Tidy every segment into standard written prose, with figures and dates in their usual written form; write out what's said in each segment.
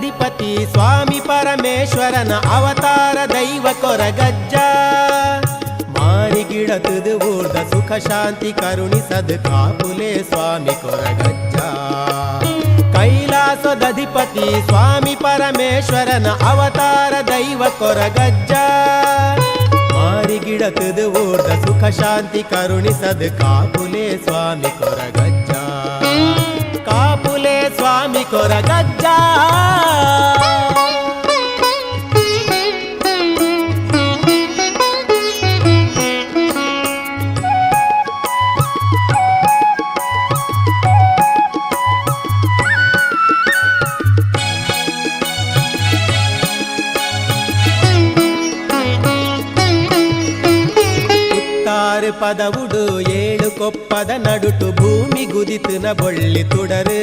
ಕೈಲಾಸದಧಿಪತಿ ಸ್ವಾಮಿ ಪರಮೇಶ್ವರನ ಅವತಾರ ದೈವ ಕೊರಗಜ್ಜ ಮಾರಿಗಿಡತದು ಊರ್ದ ಸುಖ ಶಾಂತಿ ಕರುಣಿಸದು ಕಾಪುಲೆ ಸ್ವಾಮಿ ಕೊರಗಜ್ಜ ಕೈಲಾಸದಧಿಪತಿ ಸ್ವಾಮಿ ಪರಮೇಶ್ವರನ ಅವತಾರ ದೈವ ಕೊರಗಜ್ಜ ಮಾರಿಗಿಡತದು ಊರ್ದ ಸುಖ ಶಾಂತಿ ಕರುಣಿಸದು ಕಾಪುಲೆ ಸ್ವಾಮಿ ಕೊರಗಜ್ಜ ಕಾಪುಲೆ ಸ್ವಾಮಿ ಕೊರಗಜ್ಜ ಪದವುಡು ಏಳು ಕೊಪ್ಪದ ನಡುಟು ಭೂಮಿ ಗುದಿತುನ ಬೊಳ್ಳಿ ತುಡರು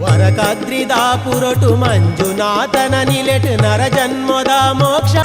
ವರಕದ್ರಿದ ಪುರಟು ಮಂಜುನಾಥನ ನಿಲೆಟು ನರ ಜನ್ಮದ ಮೋಕ್ಷ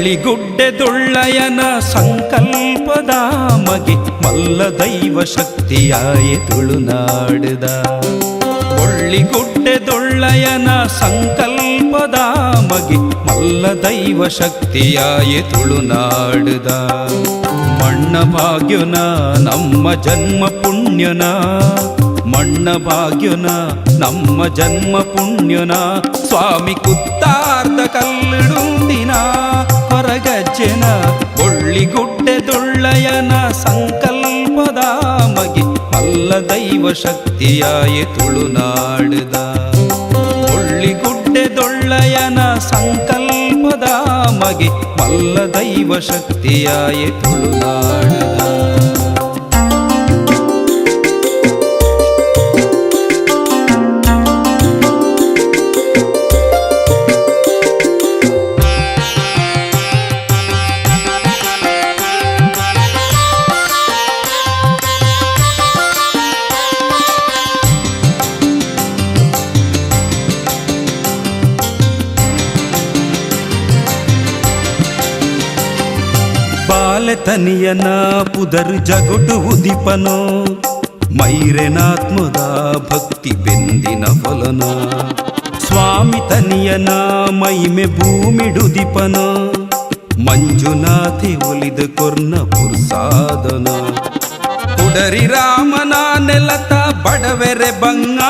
ಒಳ್ಳಿಗುಡ್ಡೆದೊಳ್ಳಯನ ಸಂಕಲ್ಪದ ಮಗೆ ಮಲ್ಲ ದೈವ ಶಕ್ತಿಯಾಯೆ ತುಳುನಾಡುದ. ಒಳ್ಳಿಗುಡ್ಡೆದೊಳ್ಳಯನ ಸಂಕಲ್ಪದ ಮಗೆ ಮಲ್ಲ ದೈವ ಶಕ್ತಿಯಾಯೆ ತುಳುನಾಡುದ. ಮಣ್ಣ ಭಾಗ್ಯನ ನಮ್ಮ ಜನ್ಮ ಪುಣ್ಯನ, ಮಣ್ಣ ಭಾಗ್ಯನ ನಮ್ಮ ಜನ್ಮ ಪುಣ್ಯನ. ಸ್ವಾಮಿ ಕುತ್ತಾರ್ದ ಕಲ್ಲಿಡುಂದಿನ ಹೊರಗಜ್ಜೆನ ಒಳ್ಳಿಗುಡ್ಡೆದೊಳ್ಳಯನ ಸಂಕಲ್ಪದ ಮಗೆ ಮಲ್ಲ ದೈವ ಶಕ್ತಿಯಾಯೆ ತುಳುನಾಡುದ. ಒಳ್ಳಿಗುಡ್ಡೆದೊಳ್ಳಯನ ಸಂಕಲ್ಪದ ಮಗೆ ಮಲ್ಲ ದೈವ ಶಕ್ತಿಯಾಯೆ ತುಳುನಾಡುದ. ತನಿಯನ ಪುದರ್ ಜಗುಟು ಉದಿಪನೋ ಮೈರೆನಾತ್ಮದ ಭಕ್ತಿ ಬೆಂದಿನ ಫಲನ. ಸ್ವಾಮಿ ತನಿಯನ ಮೈಮೆ ಭೂಮಿಡುದಿಪನ ಮಂಜುನಾಥಿ ಒಲಿದ ಕೊರ್ನ ಪುರ್ಸಾದನ. ಕುಡರಿ ರಾಮನ ನೆಲತ ಬಡವೆರೆ ಬಂಗ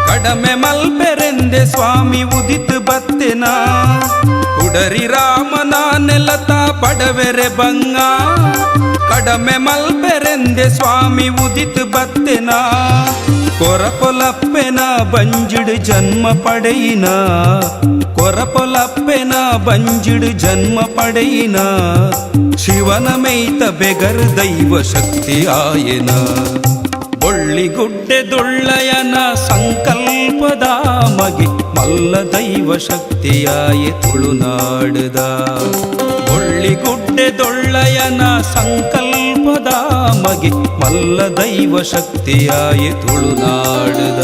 ಕಡಮೆ ಮಲ್ಪೆರೆಂದೆ ಸ್ವಾಮಿ ಉದಿತು ಬತ್ತೆನ. ಕುಡರಿ ರಾಮನ ನೆಲತ ಬಡವೆರೆ ಬಂಗ ಕಡಮೆ ಮಲ್ಪೆರೆಂದೆ ಸ್ವಾಮಿ ಉದಿತು ಬತ್ತೆನ. ಕೊರಪೊಲಪ್ಪೆನ ಬಂಜಿಡು ಜನ್ಮ ಪಡೆಯಿನ, ಕೊರಪೊಲಪ್ಪೆನ ಬಂಜಿಡು ಜನ್ಮ ಪಡೆಯಿನ. ಶಿವನ ಮೈತ ಬೆಗರ್ ದೈವ ಶಕ್ತಿ ಆಯನ. ಒಳ್ಳಿಗುಡ್ಡೆದೊಳ್ಳಯನ ಸಂಕಲ್ಪದ ಮಗೆ ಮಲ್ಲ ದೈವ ಶಕ್ತಿಯಾಯೆ ತುಳುನಾಡುದ. ಒಳ್ಳಿಗುಡ್ಡೆದೊಳ್ಳಯನ ಸಂಕಲ್ಪದ ಮಗೆ ಮಲ್ಲ ದೈವ ಶಕ್ತಿಯಾಯೆ ತುಳುನಾಡುದ.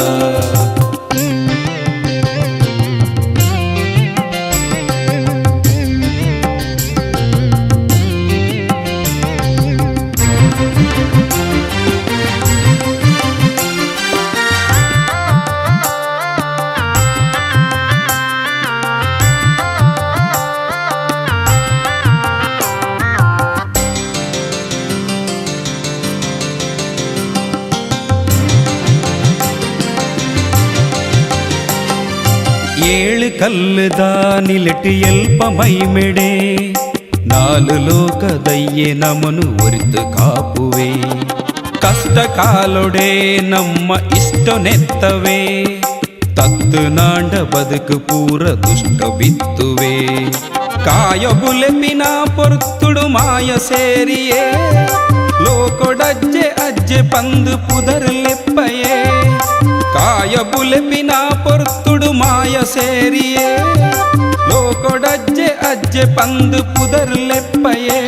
ಏಳು ಕಲ್ಲದ ನಿಲಟಿ ಎಲ್ಪ ಮೈಮೆಡೆ ನಾಲು ಲೋಕದಯ್ಯೆ ನಮನು ಒರಿತು ಕಾಪುವೆ. ಕಷ್ಟ ಕಾಲೊಡೆ ನಮ್ಮ ಇಷ್ಟ ನೆತ್ತವೆ ತತ್ತು ನಾಂಡ ಬದುಕು ಪೂರ ದುಷ್ಟ ಬಿತ್ತುವೆ. ಕಾಯ ಬುಲೆಪಿನ ಪೊರ್ತುಡು ಮಾಯ ಸೇರಿಯೇ ಲೋಕೊಡಜ್ಜೆ ಅಜ್ಜೆ ಪಂದು ಪುದರ್ಲೆಪ್ಪಯೇ. ಕಾಯ ಬುಲೆಪಿನ ಪೊರ್ತುಡು ಮಾಯ ಸೇರಿಯೇ ಲೋಕೊಡಜ್ಜೆ ಅಜ್ಜೆ ಪಂದು ಪುದರ್ಲೆಪ್ಪಯೇ.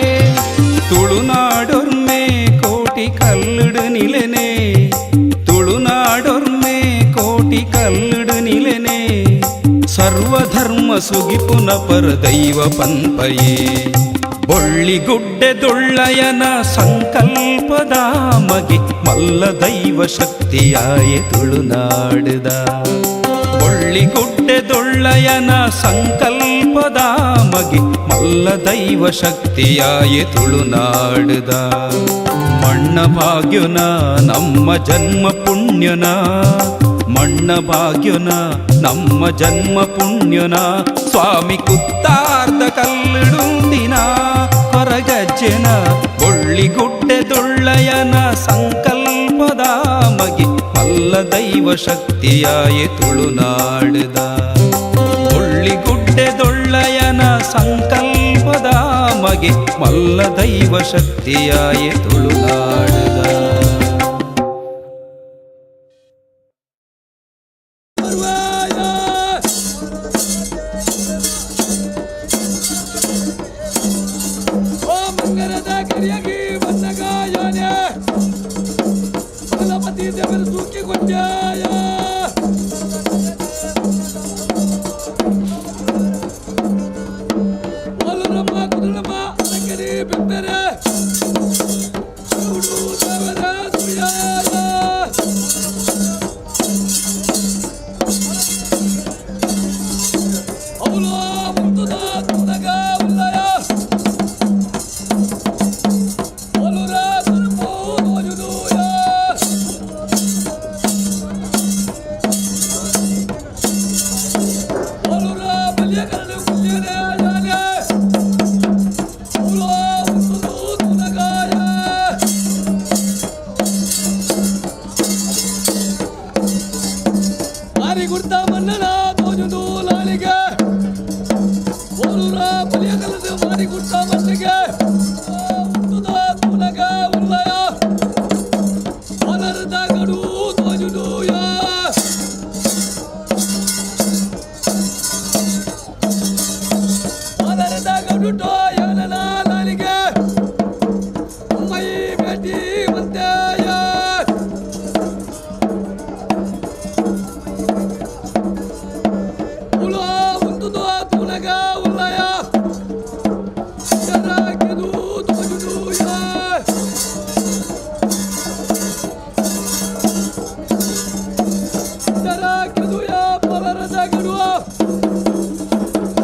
ತುಳುನಾಡೊರ್ಮೆ ಕೋಟಿ ಕಲ್ಲುಡು ನಿಲೆನೆ, ತುಳುನಾಡೊರ್ಮೆ ಕೋಟಿ ಕಲ್ಲುಡು ನಿಲೆನೆ. ಸರ್ವಧರ್ಮ ಸುಗಿಪುನ ಪರ ದೈವ ಪಂಪಯೇ. ಒಳ್ಳಿಗುಡ್ಡೆದೊಳ್ಳಯನ ಸಂಕಲ್ಪದ ಮಗೆ ಮಲ್ಲ ದೈವ ಶಕ್ತಿಯಾಯೆ ತುಳುನಾಡುದ. ಒಳ್ಳಿಗುಡ್ಡೆದೊಳ್ಳಯನ ಸಂಕಲ್ಪದ ಮಗೆ ಮಲ್ಲ ದೈವ ಶಕ್ತಿಯಾಯೆ ತುಳುನಾಡುದ. ಮಣ್ಣ ಭಾಗ್ಯನ ನಮ್ಮ ಜನ್ಮ ಪುಣ್ಯನ, ಮಣ್ಣ ಭಾಗ್ಯನ ನಮ್ಮ ಜನ್ಮ ಪುಣ್ಯನ. ಸ್ವಾಮಿ ಕುತ್ತಾರ್ದ ಕಲ್ಲಿಡುಂದಿನ ಹೊರಗಜ್ಜೆನ ಒಳ್ಳಿಗುಡ್ಡೆದೊಳ್ಳಯನ ಸಂಕಲ್ಪದ ಮಗೆ ಮಲ್ಲ ದೈವ ಶಕ್ತಿಯಾಯೆ ತುಳುನಾಡುದ. ಒಳ್ಳಿಗುಡ್ಡೆದೊಳ್ಳಯನ ಸಂಕಲ್ಪದ ಮಗೆ ಮಲ್ಲ ದೈವ ಶಕ್ತಿಯಾಯೆ ತುಳುನಾಡುದ. All ಗುಟ್ಟ ಮಟ್ಟಿಗೆ ತುಲಗ ಉಲ್ಲಯ ಅನರ್ಧ ಗಡು ತೋಜುಡುಯ ಅನರ್ಧ ಗಡು ಟೋಯನ ನಾಲಿಗೆ ಮೈ ಬೇಟಿ ಮಂತೆಯ ಉಲ ಉಂತುದ ತುಲಗ ಉಲ್ಲಯ ಜರಾಕೆದು ತೋಜುಡುಯ ಜರಾಕೆದು ಯಾ ಪವರದ ಗಡುವ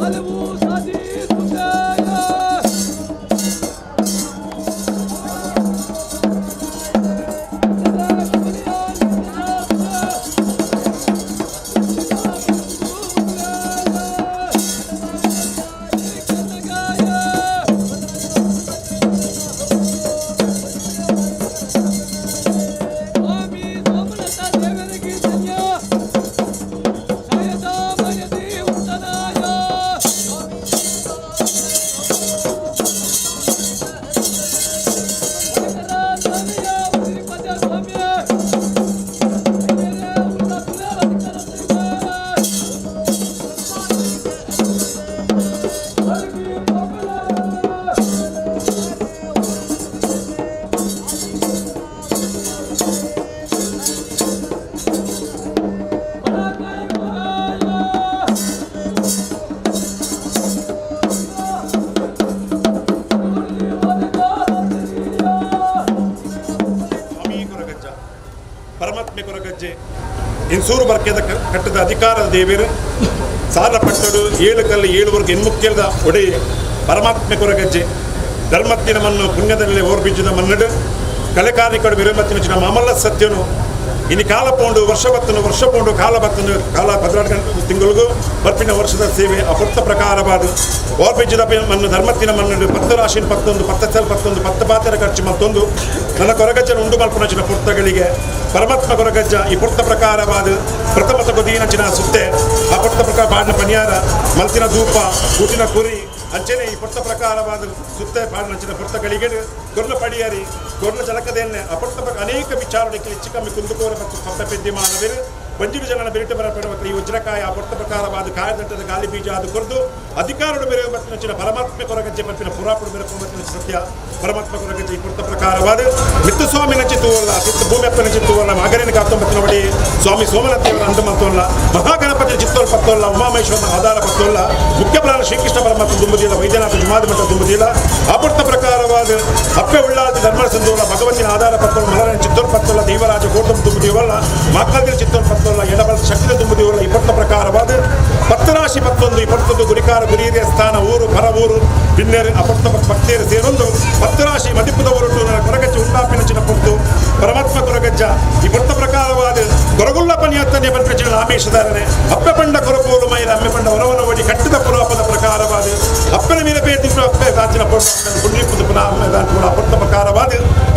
ಹಲವು ಸಾಧಿ ಸುಖಯ ಪರಮಾತ್ಮೆ ಕೊರಗಜ್ಜೆ ಇನ್ಸೂರು ಬರ್ಕೆದ ಕಟ್ಟದ ಅಧಿಕಾರದ ದೇವರು ಸಾಲ ಪಟ್ಟಡು 7 ಕಲ್ಲು 7 ವರ್ಗ ಹೆಣ್ಮುಕ್ಕೆಲ್ದ ಒಡೆಯ ಪರಮಾತ್ಮೆ ಕೊರಗಜ್ಜೆ ಧರ್ಮತ್ತಿನ ಮಣ್ಣು ಪುಣ್ಯದಲ್ಲಿ ಓರ್ಬಿಜ್ಜದ ಮನ್ನಡು ಕಲೆಕಾರಿಕಡು ವಿರಮತ್ತಿನ ಮಾಮಲ್ಲ ಸತ್ಯನು ಇನ್ನು ಕಾಲ ಪೋಂಡು ವರ್ಷ ಪೋಂಡು ಕಾಲ 14 ತಿಂಗಳಿಗೂ ಬರ್ಪಿನ ವರ್ಷದ ಸೇವೆ ಅಪುರ್ತ ಪ್ರಕಾರವಾದ ಓರ್ಬಿಜ್ಜದ ಮಣ್ಣು ಧರ್ಮತ್ತಿನ ಮನ್ನಡು 10 ರಾಶಿ 11 10 ಪಾತ್ರ ಖರ್ಚು ಮತ್ತೊಂದು ನನ್ನ ಕೊರಗಜ್ಜನ ಉಂಡು ಮಲ್ಪನಚಿನ ಪುರ್ತಗಳಿಗೆ ಪರಮಾತ್ಮ ಕೊರಗಜ್ಜ ಈ ಪುರ್ತ ಪ್ರಕಾರವಾದ ಪ್ರಥಮ ಗೊದೀನಚಿನ ಸುತ್ತೆ ಆ ಪುರ್ತ ಪ್ರಕಾರ ಬಾಡಿನ ಪನಿಯಾರ ಮಲ್ತಿನ ಧೂಪ ಊಟಿನ ಕುರಿ ಅಂಚನೆ ಈ ಪುರ್ತ ಪ್ರಕಾರವಾದ ಸುತ್ತೆ ಬಾಡಿನಚಿನ ಪುರ್ತಗಳಿಗೆ ಕೊರ್ಲ ಪಡಿಯಾರಿ ಕೊರ್ಲ ಜಲಕದೆನ್ನೆ ಆ ಪುರ್ತ ಅನೇಕ ವಿಚಾರಗಳಿಗೆ ಹೆಚ್ಚು ಕಮ್ಮಿ ಕುಂದುಕೋರ ಮತ್ತು ಪತ್ತ ಪೆದ್ದಿ ಮಾನವರು ಬಂಜಿರು ಜನನ ಬೆರಿಟ ಬರಪಡುವ ಈ ವಜ್ರಕಾಯ ಆ ಪುರ್ತ ಪ್ರಕಾರವಾದ ಕಾಯದಂಟದ ಗಾಲಿ ಬೀಜ ಅದು ಕೊರ್ದು ಅಧಿಕಾರಗಳು ಬೆರೆಯುವ ಮತ್ತಿನ ಪರಮಾತ್ಮ ಕೊರಗಜ್ಜೆ ಪಂಪಿನ ಪುರಾಪುಡು ಬೆರಕು ಸತ್ಯ ಪರಮಾತ್ಮ ಕೊರಗಜ್ಜೆ ಈ ಪುರ್ತ ಪ್ರಕಾರವಾದ ಮಿತ್ತು ಸ್ವಾಮಿ ನಚಿತ್ತುವಲ್ಲ ಸಿತ್ತು ಭೂಮಿ ಅಪ್ಪನ ಚಿತ್ತುವಲ್ಲ ಮಗನಿನ 19 ನೋಡಿ ಸ್ವಾಮಿ ಸೋಮನಾಥಿಯವರ ಅಂದು ಮತ್ತೊಲ್ಲ ಮಹಾಗಣಪತಿ ಚಿತ್ತೋಲ್ ಪತ್ತೋಲ್ಲ ಉಮಾಮೇಶ್ವರನ ಆಧಾರ ಪತ್ತೋಲ್ಲ ಮುಖ್ಯ ಪ್ರಾಣ ಶ್ರೀಕೃಷ್ಣ ಪರಮಾತ್ಮ ದುಂಬುದಿಲ್ಲ ವೈದ್ಯನಾಥ ಜುಮಾದಿ ಮಠ ದುಂಬುದಿಲ್ಲ ಆ ಪುರ್ತ ಪ್ರಕಾರವಾದ ಅಪ್ಪೆ ಉಳ್ಳಾದಿ ಧರ್ಮ ಸಂದೋಲ ಭಗವಂತಿನ ಆಧಾರ ಪತ್ತೋಲ್ಲ ಮಲರನ ಚಿತ್ತೋಲ್ ಪತ್ತೋಲ್ಲ ದೇವರಾಜ ಗೋರ್ಧಮ್ ದುಂಬುದಿವಲ್ಲ ಮಾಕಲ್ದಿನ ಚಿತ್ತೋಲ್ ಪತ್ತೋಲ್ಲ ಎಡಬಲ ಶಕ್ತಿಯ ದುಂಬುದಿವಲ್ಲ ಈ ಪುರ್ತ ಪ್ರಕಾರವಾದ 10 ರಾಶಿ 11 ಈ ಪುರ್ತದ ಗುರಿಕಾರ ಗುರಿಯ ಸ್ಥಾನ ಊರು ಪರ ಊರು ಭಿನ್ನರು ಅಪರ್ತ ಭಕ್ತಿಯರು ಸೇರೊಂದು 10 ರಾಶಿ ಮದಿಪುದ ಹೊರಟು ಕೊರಗಜ್ಜೆ ಉಂಡಾಪಿನ ಚಿನ್ನ ಪುರ್ತು ಪರಮಾತ್ಮ ಕೊರಗಜ್ಜ ಈ ಪುರ್ತ ಪ್ರಕಾರವಾದ ಕೊರಗುಲ್ಲ ಪನಿಯತ್ತನೆ ಬಂದ ಆಮೇಶಧಾರನೆ ಅಪ್ಪೆ ಪಂಡ ಕೊರಪೋಲು ಮೈರ ಅಮ್ಮೆ ಪಂಡ ಹೊರವನ ಓಡಿ ಕಟ್ಟಿದ ಪುರಾಪದ ಪ್ರಕಾರವಾದ ಅಪ್ಪನ ಮೇಲೆ ಬೇದಿ ಅಪ್ಪೆ ರಾಜ್ಯನ ಪುಣ್ಯಪುದ ಪುನಃ ಪುರ್ತ ಪ್ರಕಾರವಾದ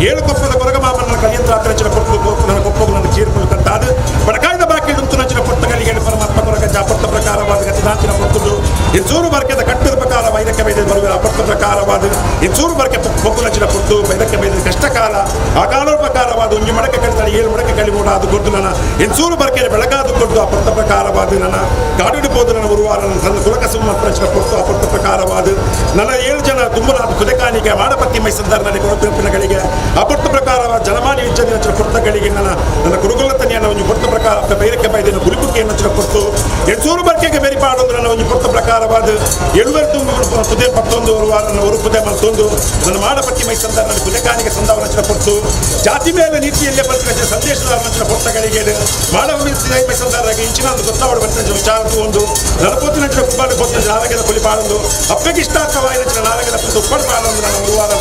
7 ಕೊಪ್ಪದ ಕೊರಗಮಾಮನ ಕಲಿಯಂತ್ರ ಆತರಚಿನ ಪುರ್ತು ನನ್ನ ಕೊಪ್ಪಗು ನನ್ನ ಚೀರ್ಪು ಕಟ್ಟಾದ ಬಡಕಾಯ್ದ ಬಾಕಿ ದುಂತು ನಚಿನ ಪುರ್ತಗಳಿಗೆ ಪರಮಾತ್ಮ ಕೊರಗಜ್ಜ ಪುರ್ತ ಪ್ರಕಾರವಾದ ಗತಿನಾಚಿನ ಪುರ್ತುದು ಇನ್ಸೂರು ಬರ್ಕೆದ ಕಟ್ಟದ ಪ್ರಕಾರ ವೈದ್ಯಕ್ಕೆ ಬೈದ ಬರುವ ಅಪರ್ತ ಪ್ರಕಾರವಾದ ಇನ್ಸೂರು ಬರ್ಕೆ ಮೊಗ್ಗು ನಚಿನ ಪುರ್ತು ವೈದ್ಯಕ್ಕೆ ಬೈದ ಕಷ್ಟಕಾಲ ಆ ಕಾಲ ಪ್ರಕಾರವಾದ ಒಂಜಿ ಮಡಕೆ ಕಳಿತಾಳೆ 7 ಮಡಕೆ ಕಳಿಮೂಡ ಅದು ಕೊಡ್ದು ನನ್ನ ಇನ್ಸೂರು ಬರ್ಕೆ ಬೆಳಗಾದ ಕೊಡ್ದು ಅಪರ್ತ ಪ್ರಕಾರವಾದ ನನ್ನ ಗಾಡಿಡಿಬೋದು ನನ್ನ ಉರುವಾರ ನನ್ನ ಕುಲಕ ಸುಮ್ಮನ ಪುರ್ತು ಅಪರ್ತ ಪ್ರಕಾರವಾದ ನನ್ನ 7 ಜನ ತುಂಬನಾದ ಕುದಕಾನಿಗೆ ಮಾಡಪತ್ತಿ ಮೈಸಂದಾರನಲ್ಲಿ ಕೊರಪಿನಗಳಿಗೆ ಅಪರ್ತ ಪ್ರಕಾರವಾದ ಜನಮಾನಿ ವಿಜ್ಜಾನಿ ನಚಿನ ಪುರ್ತಗಳಿಗೆ ನನ್ನ ಕುರುಗುಲತನಿಯನ್ನು ಒಂದು ಪುರ್ತ ಪ್ರಕಾರ ಬೈರಕ್ಕೆ ಬೈದಿನ ಗುರಿಪುಕ್ಕೆ ನಚಿನ ಪುರ್ತು ಇನ್ಸೂರು ಬರ್ಕೆಗೆ ಬೆರಿಪಾಡೋದು ನನ್ನ ಒಂದು ಪುರ್ತ ಪ್ರಕಾರವಾದ 7 ತುಂಬಗಳು ತುದೆ 11 ಉರುವಾರ ನನ್ನ ಉರುಪುದೆ ಮತ್ತೊಂದು ನನ್ನ ಮಾಡಪತ್ತಿ ಮೈಸಂದಾರನಲ್ಲಿ ಕುದಕಾನಿಗೆ ಸಂದಾವ ನಚಿನ ಪುರ್ತು ಜಾತಿ ಮೇಲೆ ನೀತಿಯಲ್ಲೇ ಬರ್ತದೆ ಸಂದೇಶದ ನಚಿನ ಪುರ್ತಗಳಿಗೆ ಮಾಡವ ಮೈಸಂದಾರಾಗಿ ಇಂಚಿನ ಒಂದು ಗೊತ್ತಾವಡ ಬರ್ತದೆ ವಿಚಾರ ಒಂದು ನಲಪೋತಿನ ಕುಬ್ಬಾಡು ಗೊತ್ತ ನಾಲಗೆದ ಕುಲಿಪಾಡೊಂದು ಅಪ್ಪಗೆ ಇಷ್ಟಾರ್ಥವಾದ ನಾಲಗೆದ ಉಪ್ಪಡು ಪಾಡೊಂದು ನನ್ನ ಉರುವಾರ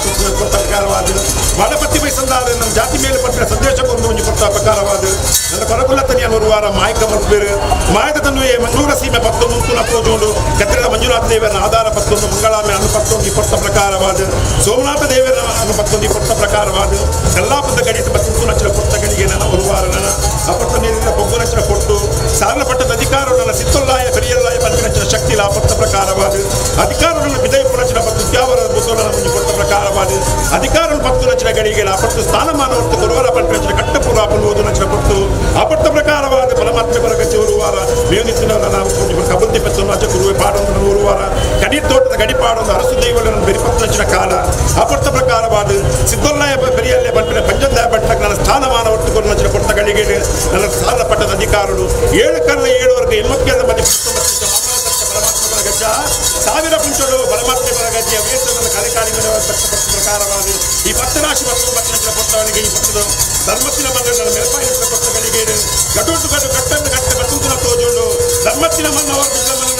ಪ್ರಕಾರವಾದ ಬಡಪತಿ ಬಯಸಂದಾರ ನಮ್ಮ ಜಾತಿ ಮೇಲೆ ಪಟ್ಟಿನ ಸಂದೇಶಕ್ಕೊಂದು ಒಂದು ಕೊಟ್ಟ ಪ್ರಕಾರವಾದ ನನ್ನ ಕೊರಗುಲ್ಲತನಿಯ ಬರುವಾರ ಮಾಯಕ ಮಲ್ಪೇರು ಮಾಯದ ತನ್ನುವೆ ಮಂಗಳೂರ ಸೀಮೆ 11 ಮುಂತುನ ಪೋಜೋಡು ಕತ್ತಿರದ ಮಂಜುನಾಥ ದೇವರ ಆಧಾರ 11 ಮಂಗಳಾಮೆ ಅನ್ನು 11 ಕೊಟ್ಟ ಪ್ರಕಾರವಾದ ಸೋಮನಾಥ ದೇವರ ಅನ್ನು 11 ಕೊಟ್ಟ ಪ್ರಕಾರವಾದ ಎಲ್ಲಾಪದ ಗಣಿತ 11 ನಚ್ಚಲ ಕೊಟ್ಟ ಗಣಿಗೆ ನನ್ನ ಬರುವಾರ ನನ್ನ ಅಪಟ್ಟ ನೀರಿನ ಬೊಗ್ಗು ನಚ್ಚಲ ಕೊಟ್ಟು ಸಾರಲ ಪಟ್ಟದ ಅಧಿಕಾರ ನನ್ನ ಸಿತ್ತೊಲ್ಲಾಯ ಕರಿಯಲ್ಲಾಯ ಪಂಚನಚ್ಚಲ ಶಕ್ತಿ ಲಾಪಟ್ಟ ಪ್ರಕಾರವಾದ ಅಧಿಕಾರ ನನ್ನ ವಿಧೇಯ ನಚ್ಚಲ ಪತ್ತು ತ್ಯಾವರ ಬುದ್ಧನ ಮುಂಜಿ ಕೊಟ್ಟ ಪ್ರಕಾರವಾದ ಅಧಿಕಾರ 10 ನಚ್ಚಲ ಗಣಿಗೆ ಲಾಪಟ್ಟು ಸ್ಥಾನಮಾನ ಹೊತ್ತು ಗುರುವಾರ ಪಂಚನಚ್ಚಲ ಕಟ್ಟಪುರ ಪನ್ನುವುದು ನಚ್ಚಲ ಕೊಟ್ಟು ಅಪಟ್ಟ ಪ್ರಕಾರವಾದ ಪರಮಾತ್ಮ ಬರಗಚ್ಚೆ ಉರುವಾರ ಮೇವನಿತ್ತಿನ ನಾವು ಕಬಂದಿ ಪೆತ್ತನ್ನು ಅಚ್ಚ ಗುರುವೆ ಪಾಡೊಂದು ಉರುವಾರ ಗಡಿ ತೋಟದ ಗಡಿಪಾಡೊಂದು ಅರಸು ದೈವಗಳನ್ನು ಬೆರಿಪತ್ತು ನಚ್ಚಿನ ಕಾಲ ಅಪಟ್ಟ ಪ್ರಕಾರವಾದ ಸಿದ್ದೊಲ್ಲಾಯ ಬೆರಿಯಲ್ಲೇ ಬಂಟಿನ ಪಂಚಂದಾಯ ಬಂಟಕ್ಕೆ ನನ್ನ ಸ್ಥಾನಮಾನ ಹೊತ್ತುಕೊಂಡು ನಚ್ಚಿನ ಕೊಟ್ಟ ಗಳಿಗೆ ನನ್ನ ಸಾಲ ಪಟ್ಟದ ಅಧಿಕಾರರು 7 ಕಲ್ಲ 7 ವರ್ಗ ಹೆಣ್ಮಕ್ಕೆಲ್ಲ ಮಧ್ಯೆ ಪರಮಾತ್ಮ ಗಜ್ಜ ಸಾವಿರ ಪುಂಚಗಳು ಪರಮಾತ್ಮ ಗಜ್ಜೆಯ ವೇತನ ಕಲೆಕಾಲಿನ ಪ್ರಕಾರವಾದ ಈ 10 ರಾಶಿ 19 ಕೊಟ್ಟವನಿಗೆ ಈ ಪಟ್ಟದ ಧರ್ಮತ್ತಿನ ಮಂಗಳ ಮೆರಪಾಯಿನ ಕೊಟ್ಟಗಳಿಗೆ ಗಡುಟ್ಟು ಗಡು ಕಟ್ಟನ್ನು ಕಟ್ಟ ಬತ್ತುಂತನ ತೋಜೋಡು ಧರ್ಮತ್ತಿನ ಮನ್ನ ಅವರು ಬಿದ್ದ ಮನ್ನ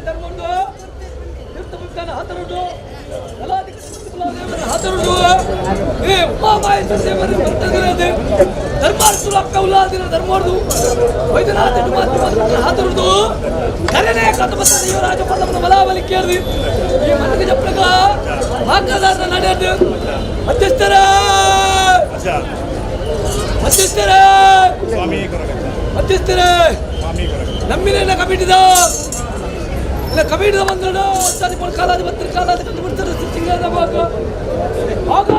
ಧರ್ಮದ್ದು ತೀರ್ಥ ವಿಜ್ಞಾನ ಹತರುಡು ಹತರುಡು ಧರ್ಮಾರ್ಥುలు అక్క ఉలాదిన ధర్మోడు వైద్యనాథ హతరుడు కరనే కథమత యువరాజ పదమున బలావలికేది ఈ మనకి చెప్పగా వాగ్దాన నడేది మధ్యస్థరా ಮಧ್ಯಸ್ಥರೇ ಸ್ವಾಮಿ ಕೊರಗಜ್ಜೆ ಮಧ್ಯಸ್ಥರೇ ಸ್ವಾಮಿ ಕೊರಗಜ್ಜೆ ನಮ್ಮಿನ ಕಮಿಟಿದ ಇಲ್ಲ ಕಮಿಟಿದ ಬಂದಳು ಒತ್ತಾದಿ ಕಾಲಾದಿ ಬತ್ತರ ಕಾಲಾದಿ ಕಂಡು ಬಿಡ್ತಾರೆ ಸಿಂಗದ ಭಾಗ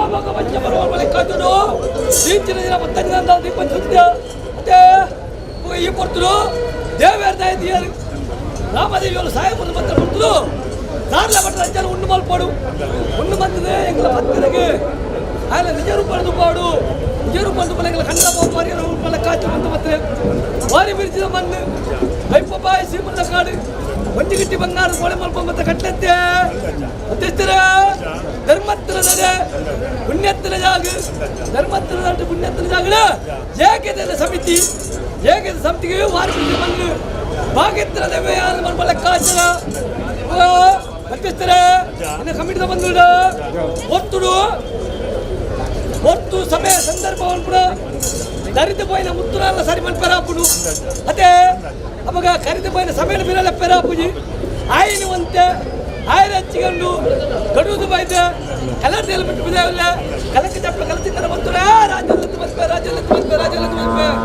ಆಗ ಬಚ್ಚ ಬರುವ ಬಳಿಕ ಕಾದನು ದೀಚಿನ ದಿನ ಮತ್ತಂಗ ಅಂತ ದೀಪ ಸುತ್ತಿದ ಮತ್ತೆ ಈ ಕೊಡ್ತರು ದೇವೇರ ದಯದಿಯರು ರಾಮದೇವಿಯವರು ಸಾಯಬಹುದು ಮಾತ್ರ ಕೊಡ್ತರು ದಾರ್ಲ ಬಟ್ಟ ಅಂಚನ ಉಣ್ಣು ಮಲ್ಪಾಡು ಉಣ್ಣು ಬಂದಿದೆ ಎಂಗಳ ಭಕ್ತರಿಗೆ ఆయన నిజ రూపాయలు పాడు నిజ రూపాయలు పలకల కన్న పోపారి రూపాయల కాచి మంత మత్రే వారి విరిచిన మన్ను అయిపోపాయి సీమల కాడు వంటి గిట్టి బంగారు కోಳೆ మల్ప మత కట్లెత్తే తెస్తరా ಧರ್ಮತ್ರನದೆ ಪುಣ್ಯತ್ರ ಜಾಗ ಧರ್ಮತ್ರ ಪುಣ್ಯತ್ರ ಜಾಗಡ ಏಕದ ಸಮಿತಿ ಏಕದ ಸಮಿತಿಗೆ ವಾರಿ ವಿರಿచిన ಮನ್ನು ಭಾಗ್ಯತ್ರ ದೇವಯಾನ ಮಲ್ಪಲ ಕಾಚರ ಮತ್ತೆಸ್ತರೆ ಇನ್ನ ಕಮಿಟಿದ ಬಂದುಡ ಒತ್ತುಡು ಒತ್ತು ಸಮಯ ಸಂದರ್ಭವನ್ನು ಕೂಡ ದರಿದ್ರపోయిన ಮುತ್ತುರಾಲ ಸರಿ ಮನ್ ಪೆರಾಪುಡು ಅದೇ ಅವಾಗ ಕರಿದ್ರపోయిన ಸಮಯನ ಬಿರಲ ಪೆರಾಪುಜಿ ಆಯ್ನುವಂತೆ ಆಯ್ನ ಹಚ್ಚಿಕೊಂಡು ಗಡುವುದು ಬೈದ ಕಲರ್ದೇಲಿ ಬಿಟ್ಟು ಬಿದ್ದಾವಿಲ್ಲ ಕಲಕ್ಕೆ ಚಪ್ಪಲ ಕಲಸಿದ್ದರ ಬಂತುರ ರಾಜ್ಯದಲ್ಲಿ ಬಂದ್ಬೆ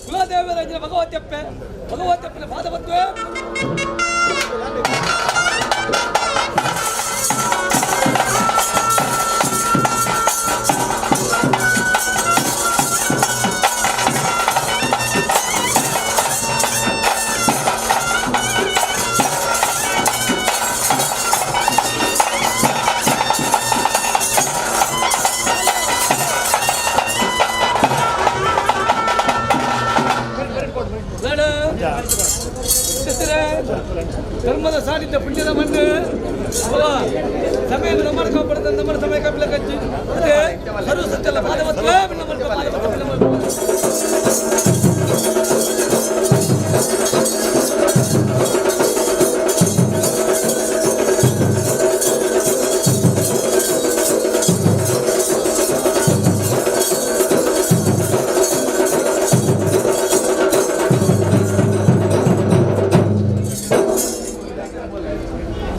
ಕುಲದೇವರಾಜನ ಭಗವತ್ಯಪ್ಪನ ಪಾದವತ್ವ ಧರ್ಮದ ಸಾಲಿದ್ದ ಪುಣ್ಯದ ಮಣ್ಣು ಸಮಯ ನಮ್ಮ ಕಾಪಾಡ್ದ ನಮ್ಮ ಸಮಯ ಕಾಪಲ ಕಚ್ಚಿ ಅದೇ ಸರ್ವ ಸತ್ಯಲ್ಲ ಪಾದವತ್ವ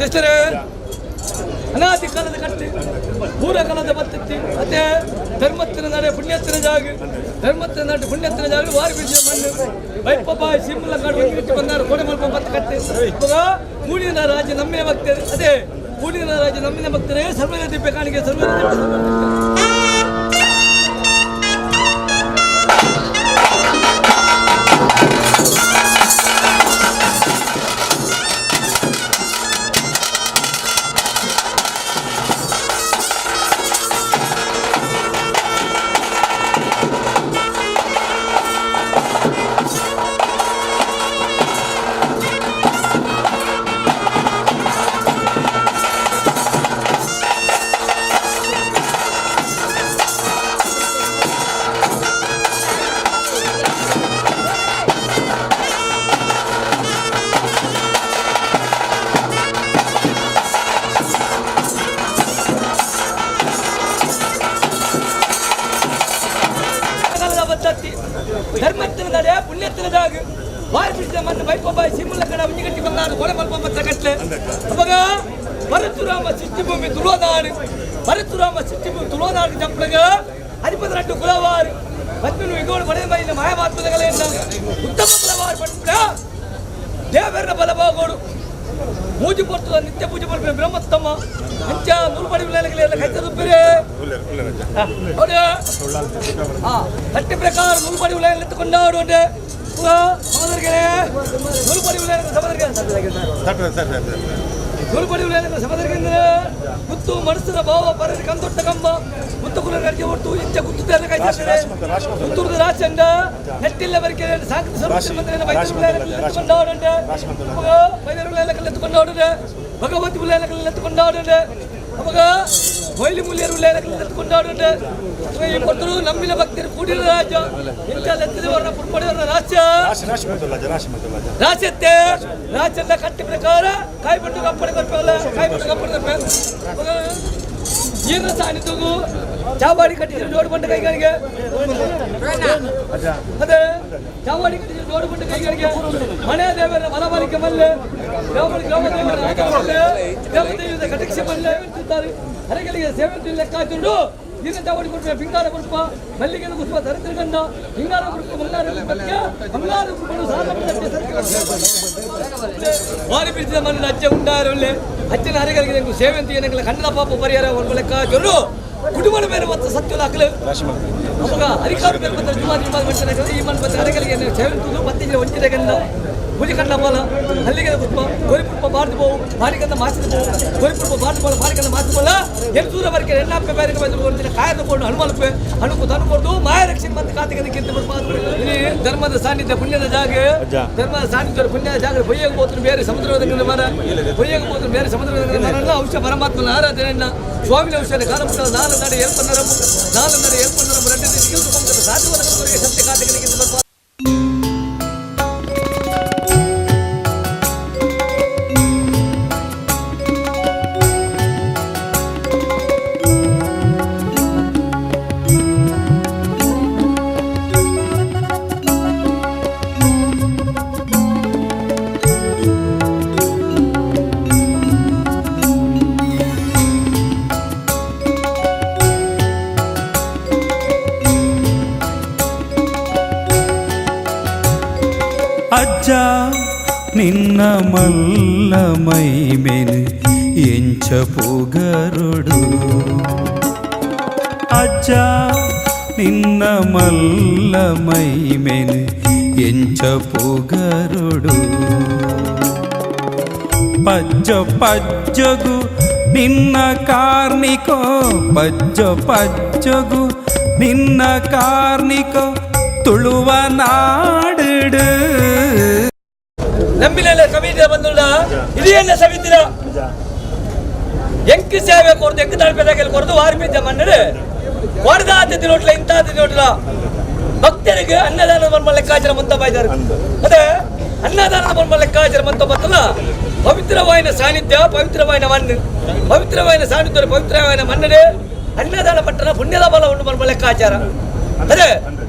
ಹೆಸರು ಅನಾದಿ ಕಾಲದ ಕಟ್ಟಿ ಪೂರ ಕಾಲದ ಬತ್ತತ್ತಿ ಅದೇ ಧರ್ಮತ್ತಿನ ನಡೆ ಪುಣ್ಯತ್ತಿನ ಜಾಗ ಧರ್ಮತ್ತಿನ ನಡೆ ಪುಣ್ಯತ್ತಿನ ಜಾಗ ವಾರಿ ಬೀಜ ಮಣ್ಣು ಬೈಪಪ್ಪ ಸಿಂಬಲ ಕಾಡು ಬಂದು ಬಂದಾರು ಕೋಡೆ ಮಲ್ಪ ಬತ್ತ ಕಟ್ಟಿ ಇವಾಗ ಮೂಡಿನ ರಾಜ್ಯ ನಮ್ಮಿನ ಭಕ್ತರು ಅದೇ ಮೂಡಿನ ರಾಜ್ಯ ನಮ್ಮಿನ ಭಕ್ತರೇ ಸರ್ವದ ದಿವ್ಯ ಕಾಣಿಕೆ ಸರ್ವದ ಧರ್ಮತ್ತಿನ ನಡೆ ಪುಣ್ಯತ್ತಿನ ಜಾಗ ವಾರಿ ಬಿಡಿಸಿದ ಮಣ್ಣು ಬೈಪಬ್ಬ ಸಿಂಬಲ ಕಡ ಉಂಜಿಗಟ್ಟಿ ಬಂದಾರು ಕೋಡೆ ಮಲ್ಪ ಬತ್ತ ಕಟ್ಲೆ ಅವಾಗ ಪರಶುರಾಮ ಸಿದ್ಧಿಭೂಮಿ ತುಳುನಾಡು ಪರಶುರಾಮ ಸಿದ್ಧಿಭೂಮಿ ತುಳುನಾಡು ಜಂಪಳಗ 12 ಕುಲವಾರು 12 ಇಗೋಳು ಬಡದ ಮೈನ ಮಾಯಮಾತ್ಮದಗಳಿಂದ ಉತ್ತಮ ಕುಲವಾರು ಪಟ್ಟ ದೇವರ ಬಲಭಾಗೋಡು ಮೂಜು ಪಡ್ತದ ನಿತ್ಯ ಪೂಜೆ ಮಾಡ್ಬೇಕು ಬ್ರಹ್ಮೋತ್ತಮ ಅಂಚ ನೂಲ್ಪಡಿ ವಿಲಯಗಳೆಲ್ಲ ಕೈತರುತ್ತರೆ ಕಟ್ಟಿ ಪ್ರಕಾರ ನೂಲ್ಪಡಿ ವಿಲಯ ಎತ್ತುಕೊಂಡಾಡು ಅಂದ್ರೆ ಸಮುದ್ರಗೆ ನೂಲ್ಪಡಿ ವಿಲಯ ನೂಲ್ಪಡಿ ವಿಲಯ ಸಮುದ್ರದಿಂದ ಗುತ್ತು ಮನಸ್ಸಿನ ಭಾವ ಪರದ ಕಂದೊಟ್ಟ ಕಂಬ ಗುತ್ತು ಕುಲ ಅಡಿಗೆ ಹೊರತು ಇಂಚ ಗುತ್ತು ಕೈತಾರೆ ಗುತ್ತೂರದ ರಾಚಂಡ ನೆಟ್ಟಿಲ್ಲ ಬರಿಕೆ ಸಾಕು ಸರ್ವಮಂತ್ರಿಯನ್ನು ಎತ್ತುಕೊಂಡಾಡು ಅಂದ್ರೆ ಬೈದರ ವಿಲಯ ಎತ್ತುಕೊಂಡಾಡುತ್ತೆ ಭಗವತಿ ವಿಲಯ ಎತ್ತುಕೊಂಡಾಡುತ್ತೆ ಅವಾಗ ಕೊಯ್ಲಿ ಮುಲ್ಯರು ವಿಲಯ ಎತ್ತುಕೊಂಡಾಡುತ್ತೆ ಈ ಕೊಟ್ಟರು ನಮ್ಮಿನ ಭಕ್ತರು ಕೂಡಿದ ರಾಜ್ಯ ಇಂಥ ಎತ್ತಿದವರನ್ನ ಪುಡ್ಪಡೆಯವರನ್ನ ರಾಜ್ಯತ್ತೆ ರಾಜ್ಯದ ಕಟ್ಟಿ ಪ್ರಕಾರ ಕಾಯ್ಬಿಟ್ಟು ಕಪ್ಪಡೆ ತಪ್ಪಲ್ಲ ಕಾಯ್ಬಿಟ್ಟು ಕಪ್ಪಡೆ ತಪ್ಪ ಏನು ಸಾನಿದ್ದು ಚಾವಾಡಿ ಕಟ್ಟಿದ್ರು ನೋಡ್ಬಂಡ ಕೈಗಳಿಗೆ ಅದೇ ಚಾವಾಡಿ ಕಟ್ಟಿದ್ರು ನೋಡ್ಬಂಡ ಕೈಗಳಿಗೆ ಮನೆ ದೇವರ ಮಲಬಾಲಿಕೆ ಮಲ್ಲೆ ದೇವದೇವರ ಕಟಕ್ಷೆ ಮಲ್ಲೆ ಇರ್ತಾರೆ ಹರಗಳಿಗೆ ಸೇವೆ ಲೆಕ್ಕ ಹಾಕಿಕೊಂಡು ನೀನು ಚಾವಾಡಿ ಕೊಡ್ಬೇಕು ಬಿಂಗಾರ ಗುರುಪ ಮಲ್ಲಿಗೆ ಗುರುಪ ದರಿದ್ರಗಂಡ ಬಿಂಗಾರ ಗುರುಪ ಮಂಗಾರ ಗುರುಪಗಳು ವಾರಿ ಬಿಡಿಸಿದ ಮಣ್ಣಿನ ಅಜ್ಜ ಉಂಡಾರೊಳ್ಳೆ ಅಜ್ಜನ ಹರಗಳಿಗೆ ಸೇವೆ ಅಂತ ಏನಾಗಲ್ಲ ಕನ್ನಡ ಪಾಪ ಪರಿಹಾರ ಒಂದು ಲೆಕ್ಕ ಹಾಕಿದ್ರು ಕುಟುಂಬದ ಮೇಲೆ ಮತ್ತು ಸತ್ಯದ ಹಾಕಲು ಅವಾಗ ಅಧಿಕಾರ ಮೇಲೆ ಮತ್ತು ಈ ಮಣ್ಣು ಹರಗಳಿಗೆ ಸೇವೆ ಮತ್ತೆ ಒಂಚಿದಗಂಡ ಪೂಜೆ ಕಂಡ ಬೋಲ ಅಲ್ಲಿಗೆ ಗುರುಪ ಗೋರಿಪುಲ್ಪ ಬಾರ್ದು ಬೋವು ಬಾರಿಕಂದ ಮಾಸಿದ ಬೋವು ಗೋರಿಪುಲ್ಪ ಬಾರ್ದು ಬೋಲ ಬಾರಿಕಂದ ಮಾಸಿದ ಬೋಲ ಎಂಟೂರ ಬರಕೆ ಎಣ್ಣಾಪೆ ಬೇರೆ ಬಂದು ಕಾಯದ ಕೊಂಡು ಹನುಮಲ್ಪೆ ಹಣಕು ತಂದುಕೊಂಡು ಮಾಯರಕ್ಷೆ ಮತ್ತೆ ಕಾತಿಗೆ ಇಲ್ಲಿ ಧರ್ಮದ ಸಾನ್ನಿಧ್ಯ ಪುಣ್ಯದ ಜಾಗ ಧರ್ಮದ ಸಾನ್ನಿಧ್ಯ ಪುಣ್ಯದ ಜಾಗ ಬೊಯ್ಯಗೆ ಹೋದ್ರು ಬೇರೆ ಸಮುದ್ರದ ಮರ ಬೊಯ್ಯಗೆ ಹೋದ್ರು ಬೇರೆ ಸಮುದ್ರದ ಮರ ಅಂಶ ಪರಮಾತ್ಮನ ಆರಾಧನೆಯನ್ನ ಸ್ವಾಮಿನ ಔಷಧ ಕಾಲಮುಟ್ಟದ ನಾಲ್ಕು ನಡೆ ಎಲ್ಪನ್ನರము ರೆಡ್ಡಿ ತಿಳಿದುಕೊಂಡು ಸಾಧ್ಯವಾದವರಿಗೆ ಸತ್ಯ ಕಾತಿಗೆ ಬರ್ಬಾರ್ದು. ಅಜ್ಜ ನಿನ್ನ ಮಲ್ಲ ಮೈ ಮೇಲೆ ಎಂಚ ಪುಗರುಡು ಅಜ್ಜ ನಿನ್ನ ಮಲ್ಲ ಮೈ ಮೇಲೆ ಎಂಚ ಪುಗರುಡು ಪಜ್ಜ ಪಜ್ಜಗು ನಿನ್ನ ಕಾರ್ಣಿಕೋ ಪಜ್ಜ ಪಜ್ಜಗು ನಿನ್ನ ಕಾರ್ಣಿಕೋ ತುಳುವ ನಾಡು ನಮ್ಮಿನೆಲ್ಲ ಸಮಿತಿಯ ಬಂದುಳ್ಳ ಇದೆಯಲ್ಲ ಸಮಿತಿನ ಎಂಕ್ ಸೇವೆ ಕೊಡ್ದು ಎಂಕ್ ತಳಪೆದಾಗೆಲ್ಲ ಕೊಡ್ದು ವಾರ್ಪಿದ್ದ ಮಣ್ಣು ಕೊಡ್ದಾದ ನೋಡ್ಲ ಇಂಥ ನೋಡ್ಲ ಭಕ್ತರಿಗೆ ಅನ್ನದಾನದ ಬರ್ಮ ಲೆಕ್ಕಾಚಾರ ಮಂತ ಬಾಯ್ದಾರೆ ಅದೇ ಅನ್ನದಾನದ ಬರ್ಮ ಲೆಕ್ಕಾಚಾರ ಮಂತ ಬತ್ತಲ್ಲ ಪವಿತ್ರವಾಯಿನ ಸಾನ್ನಿಧ್ಯ ಪವಿತ್ರವಾಯಿನ ಮಣ್ಣು ಪವಿತ್ರವಾಯಿನ ಸಾನ್ನಿಧ್ಯ ಪವಿತ್ರವಾಯಿನ ಮಣ್ಣಡೆ ಅನ್ನದಾನ ಪಟ್ಟಣ ಪುಣ್ಯದ ಬಲ ಉಂಟು ಬರ್ಮ ಲೆಕ್ಕಾಚಾರ ಅದೇ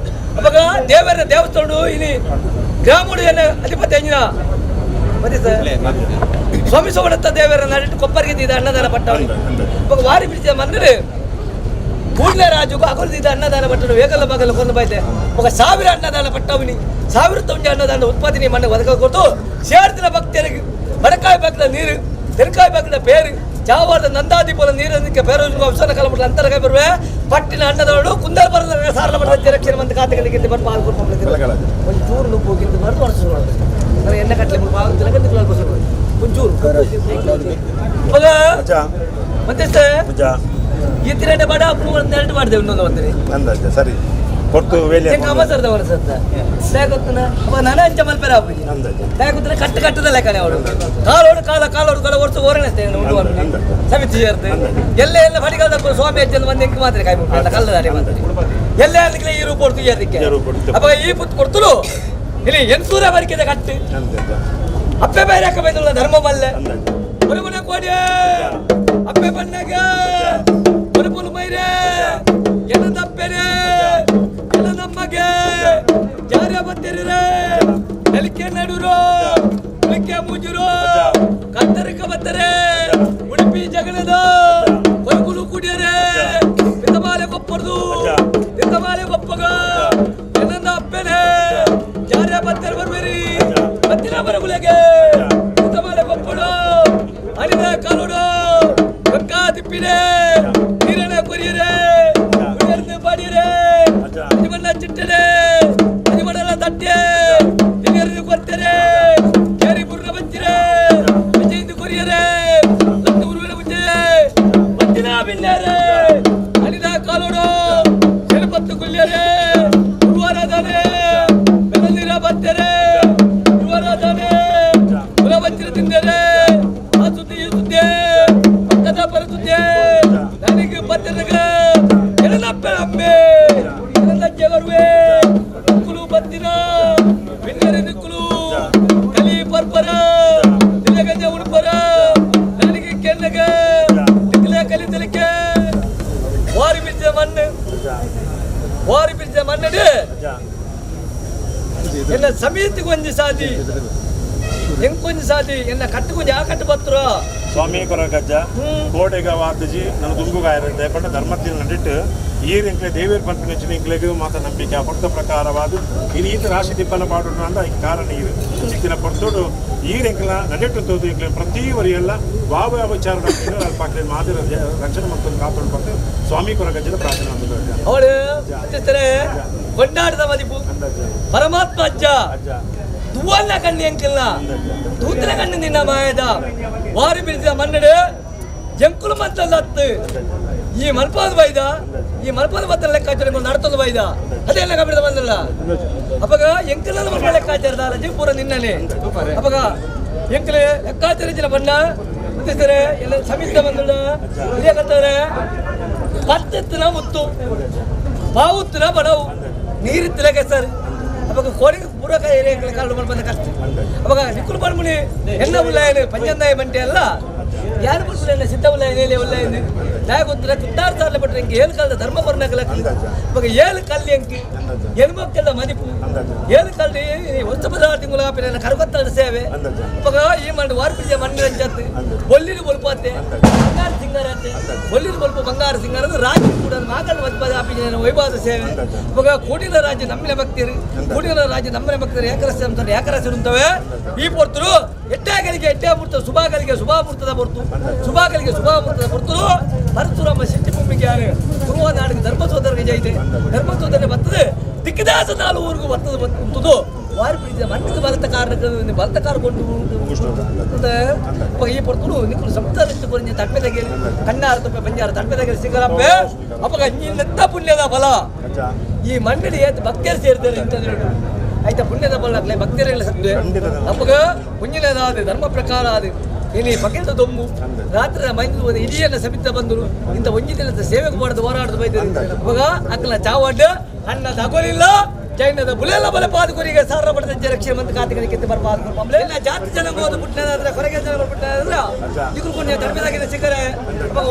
ಅವಾಗ ದೇವರ ದೇವಸ್ಥಾನ ಇಲ್ಲಿ ಗ್ರಾಮೀಣ ಅಧಿಪತಿ ಅಂಜಿನ ಮತ್ತೆ ಸರ್ ಸ್ವಾಮಿ ಸೋಮದತ್ತ ದೇವರ ನಡಿಟ್ಟು ಕೊಪ್ಪರಿಗೆ ಇದ್ದ ಅನ್ನದಾನ ಪಟ್ಟವನಿ ಇವಾಗ ವಾರಿ ಬಿಡಿಸಿದ ಮನ್ನಡೆ ಕೂಡಲೇ ರಾಜುಗೂ ಅಗಲಿದ್ದ ಅನ್ನದಾನ ಪಟ್ಟನು ವೇಗಲ ಮಗಲ ಕೊಂದು ಬೈತೆ ఒక 1000 ಅನ್ನದಾನ ಪಟ್ಟವನಿ 1000 ತೊಂಜೆ ಅನ್ನದಾನ ಉತ್ಪಾದನೆ ಮಣ್ಣ ಒದಗ ಕೊಟ್ಟು ಸೇರ್ತಿನ ಭಕ್ತರಿಗೆ ಬಡಕಾಯಿ ಬಾಗಿಲ ನೀರು ತೆರಕಾಯಿ ಬಾಗಿಲ ಪೇರು ಜಾವಾರದ ನಂದಾದೀಪದ ನೀರಕ್ಕೆ ಬೇರೋಜು ಅವಸರ ಕಾಲಮಟ್ಟ ಅಂತರಕಾಯಿ ಬರುವೆ ಪಟ್ಟಿನ ಅನ್ನದವಳು ಕುಂದರ ಬರದ ಸಾರಲ ಮಠದ ರಕ್ಷಣೆ ಮಂದಿ ಖಾತೆಗಳಿಗೆ ಬಂದು ಪಾಲ್ಗೊಂಡು ಒಂದು ಚೂರು ನುಪ್ಪು ಹೋಗಿದ್ದು ಬರೆದು ವರ್ಷ ಎಣ್ಣೆ ಕಟ್ಟಲೆ ಆಗುತ್ತಿಲ್ಲ ಗಂಟೆ ಒಂಚೂರು ಮತ್ತೆ ಸರ್ ಈ ತಿರಡೆ ಬಡ ಎರಡು ಮಾಡಿದೆವು ಇನ್ನೊಂದು ಒಂದಿನ ಸರಿ ಕೊಟ್ಟು ಅವಸರದವರ ಸತ್ತ ಗೊತ್ತನ ನಾನು ಅಂಚ ಮಲ್ಪೆರ ಗೊತ್ತಿನ ಕಟ್ಟದ ಲೆಕ್ಕನೆ ಅವರು ಕಾಲೋಡು ಕಡ ವರ್ಷ ಓರಣೆಸ್ತೇನೆ ಸಮಿತಿ ಸೇರ್ತೆ ಎಲ್ಲ ಬಡಿಗಾದ ಸ್ವಾಮಿ ಅಜ್ಜನ ಒಂದು ಎಂಕು ಮಾತ್ರ ಕಾಯಿ ಮುಟ್ಟ ಕಲ್ಲದಾರಿ ಮಾತ್ರ ಎಲ್ಲ ಈ ರೂಪ ಕೊಡ್ತು ಅದಕ್ಕೆ ಅಪ್ಪ ಈ ಪುತ್ತು ಕೊಡ್ತರು ಇಲ್ಲಿ ಎನ್ಸೂರ ಬರಿಕೆದ ಕಟ್ಟು ಅಪ್ಪೆ ಬೇರೆ ಹಾಕ ಬೈದಲ್ಲ ಧರ್ಮ ಮಲ್ಲೆ ಹೊರಗುಣ ಕೋಡಿ ಅಪ್ಪೆ ಬಣ್ಣಗ ಹೊರಪುಲು ಮೈರೆ ಎನ್ನ ತಪ್ಪೆರೆ ಎನ್ನ ನಮ್ಮಗೆ ಜಾರ ಬತ್ತಿರರೆ ಎಲಿಕೆ ನಡುರು ಉಳಿಕೆ ಮುಜುರು ಕತ್ತರಿಕ ಬತ್ತರೆ ಉಡುಪಿ ಜಗಳದ ಹೊರಗುಲು ಕುಡಿಯರೆ ಬಿತ್ತಮಾಲೆ ಕೊಪ್ಪರ್ದು ಬಿತ್ತಮಾಲೆ ಕೊಪ್ಪಗ ಎನ್ನ ಅಪ್ಪೆನೆ ಜಾರ ಬತ್ತರ ಬರ್ಬೇರಿ ಬತ್ತಿನ ಬರಗುಲೆಗೆ ಬಿತ್ತಮಾಲೆ ಕೊಪ್ಪಡು ಅನಿದ ಕಾಲೋಡು ಗಂಗಾ ತಿಪ್ಪಿರೆ ನೀರನ ಕೊರಿಯರೆ ಉಳಿಯರ್ದು ಬಾಡಿಯರೆ ಅಜಿಮಣ್ಣ ಚಿಟ್ಟರೆ ಅಜಿಮಣ್ಣನ ತಟ್ಟೆ ಹಿರಿಯರನ್ನು ಕೊಡ್ತಾರೆ ಕೇರಿ ಬುರ್ರ ಬಚ್ಚಿರೆ ವಿಜಯಂದು ಕೊರಿಯರೆ ಲಟ್ಟು ಉರುವಿನ ಮುಂಚೆ ಬತ್ತಿನ ಬಿನ್ನರೆ ಅನಿದ ಕಾಲೋಡು ಶರಪತ್ತು ಗುಲ್ಯರೆ ಉರುವರಾದಾನೆ ಬೆಳನೀರ ಬತ್ತರೆ ಉರುವರಾದಾನೆ ಕುಲ ಬಚ್ಚಿರ ತಿಂದರೆ ಆ ಸುದ್ದಿ ಈ ಸುದ್ದಿ ಪಕ್ಕದ ಬರುತ್ತದೆ ನನಗೆ ಬತ್ತರಗ ಎಳನಪ್ಪೆ ಅಮ್ಮೆ ಎಳನಜ್ಜೆ ಬರುವೆ ಕುಲು ಬತ್ತಿನ ಬಿನ್ನರೆ ನಿಕ್ಕುಲು ಕಲಿ ಪರ್ಪರ ತಿಲಗಜ ಉಡುಪರ ನನಗೆ ಕೆನ್ನಗ ನಿಕ್ಕಲೆ ಕಲಿತಲಿಕ್ಕೆ ವಾರಿ ಬಿದ್ದ ಮಣ್ಣಡೆ ಎನ್ನ ಸಮಿತಿಗೆ ಒಂಜಿ ಸಾದಿ ಎಂಕೊಂಜಿ ಸಾದಿ ಎನ್ನ ಕಟ್ಟುಕೊಂಜಿ ಆ ಕಟ್ಟು ಬತ್ತರು ಸ್ವಾಮಿ ಕೊರಗಜ್ಜ ಕೋಟೆಗ ವಾರ್ದಜಿ ನನ್ನ ದುಂಗುಗಾಯರದ್ದೆ ಪಂಡ ಧರ್ಮത്തിൽ ನಡಿಟ್ಟು ಈರಿಂಕ್ಲೆ ದೇವೇರ್ ಪಂಪಿನ ಇಂಕ್ಲೆಗೂ ಮಾತ ನಂಬಿಕೆ ಪೊಟ್ಟ ಪ್ರಕಾರವಾದ ಈ ರೀತಿ ರಾಶಿ ದಿಪ್ಪನ ಪಾಡೋಣ ಅಂತ ಈ ಕಾರಣ ಇರು ಚಿಕ್ಕಿನ ಪೊಟ್ಟೋಡು ಈರಿಂಕ್ಲ ನಡಿಟ್ಟು ತೋದು ಇಂಕ್ಲೆ ಪ್ರತಿ ವರಿಯೆಲ್ಲ ವಾವ ವಿಚಾರ ಪಾಕ್ಲೆ ಮಾದಿರ ರಕ್ಷಣೆ ಮತ್ತು ಕಾಪಾಡು ಪಟ್ಟು ಸ್ವಾಮಿ ಕೊರಗಜ್ಜನ ಪ್ರಾರ್ಥನೆ ಮಾಡಿದ್ರು ಅವಳು ಕೊಂಡಾಡದ ಮದಿಪು ಪರಮಾತ್ಮ ಅಜ್ಜ ತುವಲ್ಲ ಕಣ್ಣಿ ಅಂಕಿಲ್ಲ ತೂತಿನ ಕಣ್ಣು ನಿನ್ನ ಮಾಯದ ವಾರಿ ಬಿಡಿಸಿದ ಮನ್ನಡೆ ಜಂಕುಲು ಮಂತಲ್ಲತ್ತು ಈ ಮಲ್ಪಾದ ಬೈದ ಈ ಮಲ್ಪಾದ ಮತ್ತ ಲೆಕ್ಕಾಚಾರ ನಡ್ತದ ಬೈದ ಅದೆಲ್ಲ ಕಬಿಡಿದ ಬಂದಲ್ಲ ಅವಾಗ ಎಂಕಲ ಮಕ್ಕಳ ಲೆಕ್ಕಾಚಾರದ ರಜೀಪುರ ನಿನ್ನನೆ ಅವಾಗ ಎಂಕಲೆ ಲೆಕ್ಕಾಚಾರ ಬಣ್ಣ ಮುಟ್ಟಿಸ್ತಾರೆ ಎಲ್ಲ ಸಮಿತ ಬಂದಲ್ಲ ಇದೇ ಕರ್ತಾರೆ ಪತ್ತೆತ್ತಿನ ಮುತ್ತು ಬಾವುತ್ತಿನ ಬಡವು ನೀರಿತ್ತಿನ ಕೆಸರು ಅವಾಗ ಕೋಡಿಗೆ ಪೂರಕ ಏರಿಯಾ ಕಾಲು ಬಂದ ಕಷ್ಟ ಅವಾಗ ನಿಕ್ಕುಲು ಬರ್ಮುನಿ ಎಲ್ಲ ಉಲ್ಲಾಯನೆ ಪಂಚಂದಾಯ ಮಂಟೆ ಅಲ್ಲ ಯಾರು ಬರ್ಸಲ್ಲ ಸಿದ್ಧ ಉಲ್ಲಾಯನೆ ಉಲ್ಲಾಯನೆ ನಾ ಗೊತ್ತಿಲ್ಲ ಕುದ್ದಾರ ಸಾರ್ಲೆ ಬಿಟ್ರೆ ಇಂಗೆ ಏಳು ಕಾಲದ ಧರ್ಮ ಬರ್ನಾಕಲ್ಲ ಅವಾಗ ಏಳು ಕಲ್ಲಿ ಅಂಕಿ ಹೆಣ್ಮಕ್ಕೆಲ್ಲ ಮದಿಪು ಏಳು ಕಲ್ಲಿ ವರ್ಷ ಪದಾರ್ಥ ತಿಂಗಳ ನನ್ನ ಕರಗೊತ್ತದ ಸೇವೆ ಅವಾಗ ಈ ಮಾಡಿ ವಾರ್ಪಿಜ ಮಣ್ಣಿರಂಜತ್ತು ಒಲ್ಲಿನ ಬಲ್ಪಾತೆ ಬಂಗಾರ ಸಿಂಗಾರ ಅಂತೆ ಒಲ್ಲಿನ ಬಲ್ಪ ಬಂಗಾರ ಸಿಂಗಾರ ಅಂದ್ರೆ ರಾಜ್ಯ ಕೂಡ ಮಾಗಲ್ ಮಧ್ಯ ಆಪಿನ ವೈಭವದ ಸೇವೆ ಅವಾಗ ಕೋಟಿನ ರಾಜ್ಯ ನಮ್ಮಿನ ಭಕ್ತಿರು ಕೋಟಿನ ರಾಜ್ಯ ನಮ್ಮನೆ ಭಕ್ತರು ಏಕರಸ ಅಂತಾರೆ ಏಕರಸ ಇರುತ್ತವೆ ಈ ಪೊರ್ತರು ಎಟ್ಟಾಗಲಿಗೆ ಎಟ್ಟೆ ಮುಹೂರ್ತ ಶುಭಾಗಲಿಗೆ ಶುಭ ಮುಹೂರ್ತದ ಹೊರತು ಶುಭಾಗಲಿಗೆ ಶುಭ ಮುಹೂರ್ತದ ಹೊರತು ಪರಶುರಾಮ ಶಕ್ತಿ ಭೂಮಿಗೆ ಯಾರು ಗುರುವ ನಾಡಿಗೆ ಧರ್ಮಸೋದರಿಗೆ ಜೈತೆ ಧರ್ಮಸೋದರೇ ಬರ್ತದೆ ದಿಕ್ಕದಾಸ ನಾಲು ಊರಿಗೂ ಬರ್ತದೆ ಬಂತದು ವಾರಿ ಬಿಡಿಸಿದ ಮಣ್ಣಿಗೆ ಬಲತ ಕಾರಣಕ್ಕೆ ಬಲತ ಕಾರ್ಕೊಂಡು ಈ ಪೊರ್ತರು ನಿಕ್ಕಲು ಸಂಸ್ಥೆ ಕೊರಿഞ്ഞ ತಟ್ಟೆದಾಗೆ ಕಣ್ಣಾರ ತುಪ್ಪೆ ಬಂಜಾರ ತಟ್ಟೆದಾಗೆ ಸಿಗಲಪ್ಪೆ ಅವಾಗ ಇನ್ನೆತ್ತ ಪುಣ್ಯದ ಫಲ ಈ ಮಂಡಳಿ ಭಕ್ತಿಯರು ಸೇರ್ತಾರೆ ಇಂಥದ್ದು ಆಯ್ತಾ ಪುಣ್ಯದ ಫಲ ಭಕ್ತಿಯರೆಲ್ಲ ಸತ್ವೆ ನಮಗ ಪುಣ್ಯದ ಧರ್ಮ ಪ್ರಕಾರ ಅದು ಇಲ್ಲಿ ಪಕೆದ ದೊಂಬು ರಾತ್ರಿ ಮೈಂದು ಇಡಿಯನ್ನ ಸಮಿತ ಬಂದರು ಇಂಥ ಒಂಜಿ ದಿನದ ಸೇವೆಗೆ ಮಾಡೋದು ಹೋರಾಡೋದು ಬೈತಾರೆ ಇವಾಗ ಅಕ್ಕನ ಚಾವಡ್ಡ ಅನ್ನ ತಗೋಲಿಲ್ಲ ಜೈನದ ಬುಲೆಲ್ಲ ಬಲೆ ಪಾದಕರಿಗೆ ಸಾರ ಪಡೆದ ರಕ್ಷೆ ಮಂತ್ ಕಾತಿಗೆ ಕಿತ್ತು ಬರ್ಬಾರ್ದು ಪಂಬ್ಲೆ ಇಲ್ಲ ಜಾತಿ ಜನ ಹೋದ ಬಿಟ್ಟನಾದ್ರೆ ಹೊರಗೆ ಜನ ಬಿಟ್ಟನಾದ್ರೆ ಇದುಕೊಂಡು ಧರ್ಮದಾಗಿನ ಸಿಕ್ಕರೆ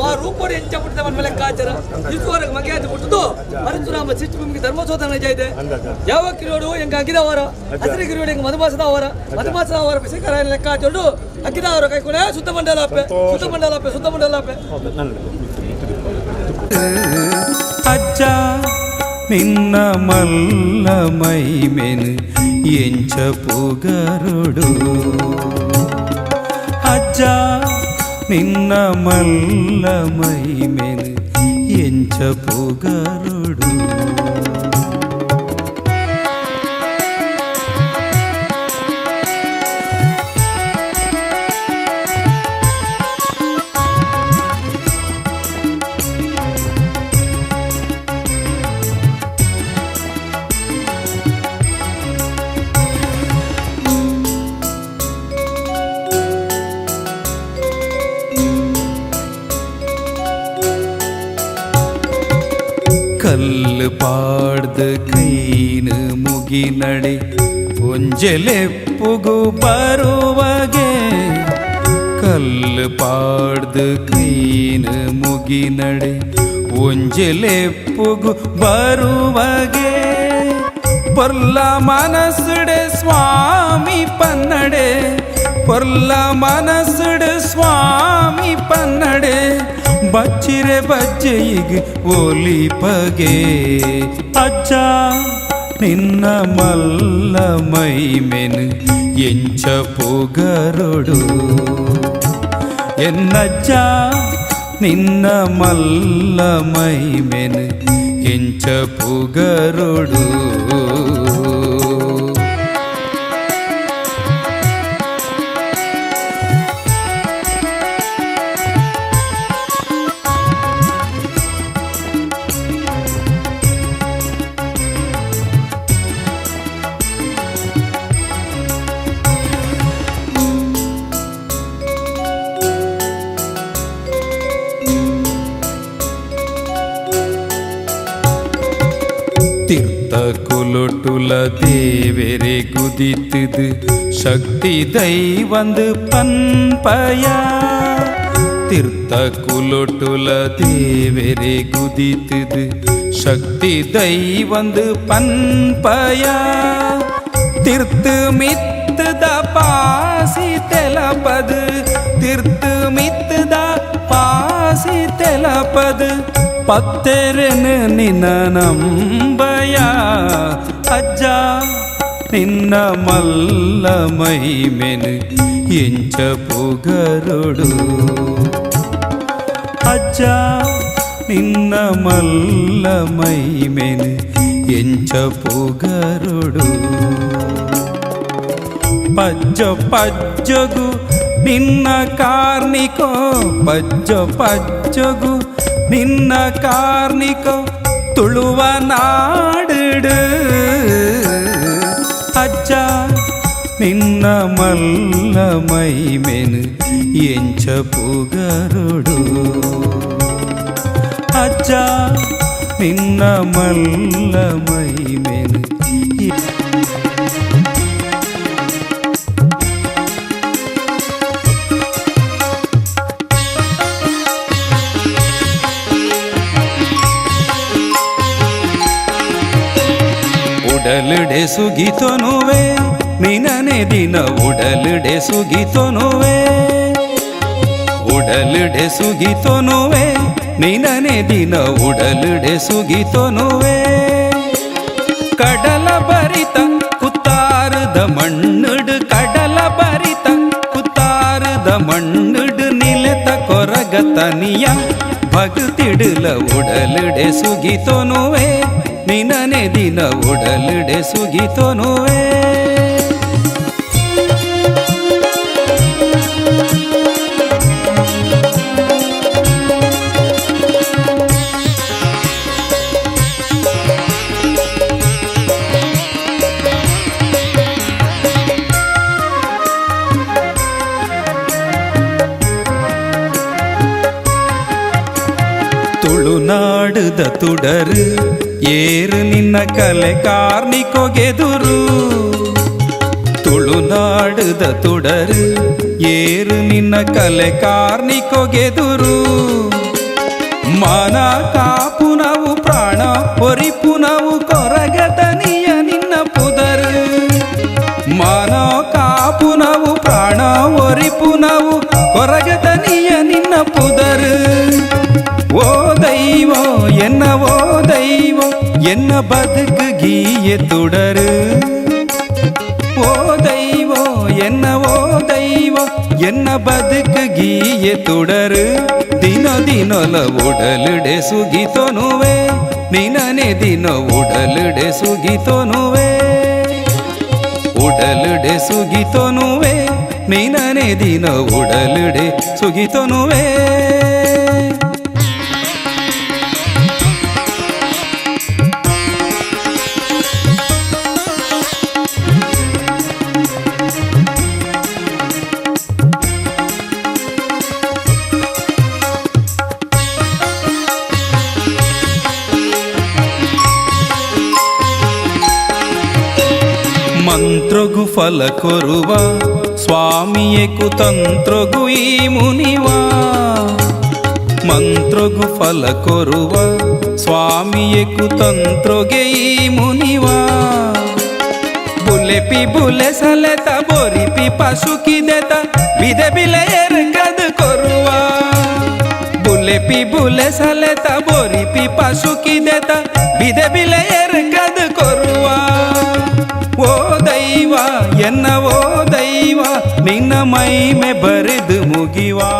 ಆ ರೂಪೋಡಿ ಹೆಂಚ ಬಿಟ್ಟಿದೆ ಮನ ಮೇಲೆ ಕಾಚರ ಇದುವರೆಗೆ ಮಗೆ ಅಂತ ಬಿಟ್ಟದು ಪರಶುರಾಮ ಸಿಟ್ಟು ಭೂಮಿಗೆ ಧರ್ಮೋತ್ಸವ ಇದೆ ಯಾವ ಕಿರೋಡು ಹೆಂಗ ಅಗಿದವರ ಹಸಿರು ಕಿರೋಡು ಹೆಂಗ ಮಧುಮಾಸದವರ ಸಿಕ್ಕರ ಲೆಕ್ಕ ಹಾಕೊಂಡು ಅಗಿದವರ ಕೈ ಕೂಡ ಶುದ್ಧ ಮಂಡಲಾಪೆ ಅಜ್ಜ ನಿನ್ನ ಮಲ್ಲ ಮೈಮೆನು ಎಂಚ ಪುಗರುಡು ಅಜ್ಜ ನಿನ್ನ ಮಲ್ಲ ಮೈಮೆನು ಎಂಚ ಪುಗರುಡು ಕಲ್ಲು ಪಾಡ್ದ ಕೈನು ಮುಗಿನಡೆ ಒಂಜೆಲೆಪ್ಪುಗು ಬರುವಗೆ ಕಲ್ಲು ಪಾಡ್ದ ಕೈನು ಮುಗಿನಡೆ ಒಂಜೆಲೆಪ್ಪುಗು ಬರುವಗೆ ಪೊರ್ಲ ಮನಸ್ಸುಡೆ ಸ್ವಾಮಿ ಪನ್ನಡೆ ಪೊರ್ಲ ಮನಸ್ಸುಡೆ ಸ್ವಾಮಿ ಪನ್ನಡೆ ಬಚ್ಚಿರೆ ಬಜ್ಜೆಯಿಗೆ ಒಲಿಪಗೆ ಅಜ್ಜ ನಿನ್ನ ಮಲ್ಲ ಮೈಮೆನು ಎಂಚ ಪುಗರುಡು ಎನ್ನಜ್ಜ ನಿನ್ನ ಮಲ್ಲ ಮೈಮೆನು ಎಂಚ ಪುಗರುಡು ತೀರ್ಥ ಕುಲೊಟುಲ ದೇವೆರೆ ಗುದಿತ್ತದು ಶಕ್ತಿ ದೈವಂದು ಪನ್ಪಯ ತೀರ್ಥ ಕುಲೊಟುಲ ದೇವೆರೆ ಗುದಿತ್ತದು ಶಕ್ತಿ ದೈವಂದು ಪನ್ಪಯ ತೀರ್ಥ ಮಿತ್ತದ ಪಾಸಿ ತೆಲಪದು ತೀರ್ಥ ಮಿತ್ತದ ಪಾಸಿ ತೆಲಪದು ಪತ್ತೆರೆನು ನಿನ್ನ ನಂಬಯ ಅಜ್ಜ ನಿನ್ನ ಮಲ್ಲ ಮೈಮೆನು ಎಂಚ ಪುಗರುಡು ಅಜ್ಜ ನಿನ್ನ ಮಲ್ಲ ಮೈಮೆನು ಎಂಚ ಪುಗರುಡು ಪಜ್ಜಗು ನಿನ್ನ ಕಾರ್ನಿಕೋ ಪಜ್ಜಗು ನಿನ್ನ ಕಾರ್ನಿಕೋ ತುಳುವ ನಾಡಿಡು ಅಜ್ಜ ನಿನ್ನ ಮಲ್ಲ ಮೈಮೆನು ಎಂಚ ಪುಗರುಡು ಅಜ್ಜ ನಿನ್ನ ಮಲ್ಲ ಮೈಮೆನು ಉಡಲುಡೆ ಸುಗಿತೊನುವೆ ನಿನನೆ ದಿನ ಉಡಲುಡೆ ಸುಗಿತೊನುವೆ ಉಡಲುಡೆ ಸುಗಿತೊನುವೆ ನಿನನೆ ದಿನ ಉಡಲುಡೆ ಸುಗಿತೊನುವೆ ಕಡಲ ಭರಿತ ಕುತ್ತಾರದ ಮಣ್ಣುಡು ಕಡಲ ಭರಿತ ಕುತ್ತಾರದ ಮಣ್ಣುಡು ನಿಲೆತ ಕೊರಗ ತನಿಯ ಭಗತಿಡುಲ ಉಡಲುಡೆ ಸುಗಿತೊನುವೆ ನಿನನೆ ದಿನ ಉಡಲುಡೆ ಸುಗಿತೊನುವೆ ತುಳುನಾಡುದ ತುಡರು ಏರು ನಿನ್ನ ಕಲೆ ಕಾರ್ನಿಕೊಗೆದುರು ತುಳುನಾಡುದ ತುಡರು ಏರು ನಿನ್ನ ಕಲೆ ಕಾರ್ನಿಕೊಗೆದುರು ಮಾನ ಕಾಪು ನಾವು ಪ್ರಾಣ ಒರಿಪು ನಾವು ಕೊರಗತನಿಯ ನಿನ್ನ ಪುದರು ಮಾನ ಕಾಪು ನಾವು ಪ್ರಾಣ ಒರಿಪು ನಾವು ಕೊರಗತನಿಯ ನಿನ್ನ ಪುದರು ಓ ದೈವ ಎನ್ನ ಬದುಕು ಗೀಯೆ ತುಡರು ಓ ದೈವ ಎನ್ನ ಬದುಕು ಗೀಯೆ ತುಡರು ದಿನ ದಿನಲ ಉಡಲುಡೆ ಸುಗಿತೋನುವೆ ನಿನನೆ ದಿನ ಉಡಲುಡೆ ಸುಗಿತೋನುವೆ ಉಡಲುಡೆ ಸುಗಿತೋನುವೆ ನಿನನೆ ದಿನ ಉಡಲುಡೆ ಸುಗಿತೋನುವೆ ಮಂತ್ರಗು ಫಲ ಕೊರುವ ಸ್ವಾಮಿಯೇ ಕುತಂತ್ರಗು ಈ ಮುನಿವ ಮಂತ್ರಗು ಫಲ ಕೊರುವ ಸ್ವಾಮಿಯೇ ಕುತಂತ್ರಗೆ ಈ ಮುನಿವ ಬುಲೆಪಿ ಬುಲೆ ಸಲೆತ ಬೋರಿಪಿ ಪಶುಕಿ ದೇತ ಬಿದೆ ಬಿಲೆಯರ್ ಕದ್ ಕೊರುವ ಬುಲೆಪಿ ಬುಲೆ ಸಲೆತ ಬೋರಿಪಿ ಪಶುಕಿ ದೇತ ಬಿದೆ ಬಿಲೆಯರ್ ಕದ್ ಕೊರುವ ಓ ದೈವ ಎನ್ನ ಓ ದೈವ ನಿನ್ನ ಮೈಮೆ ಬರೆದು ಮುಗಿವಾ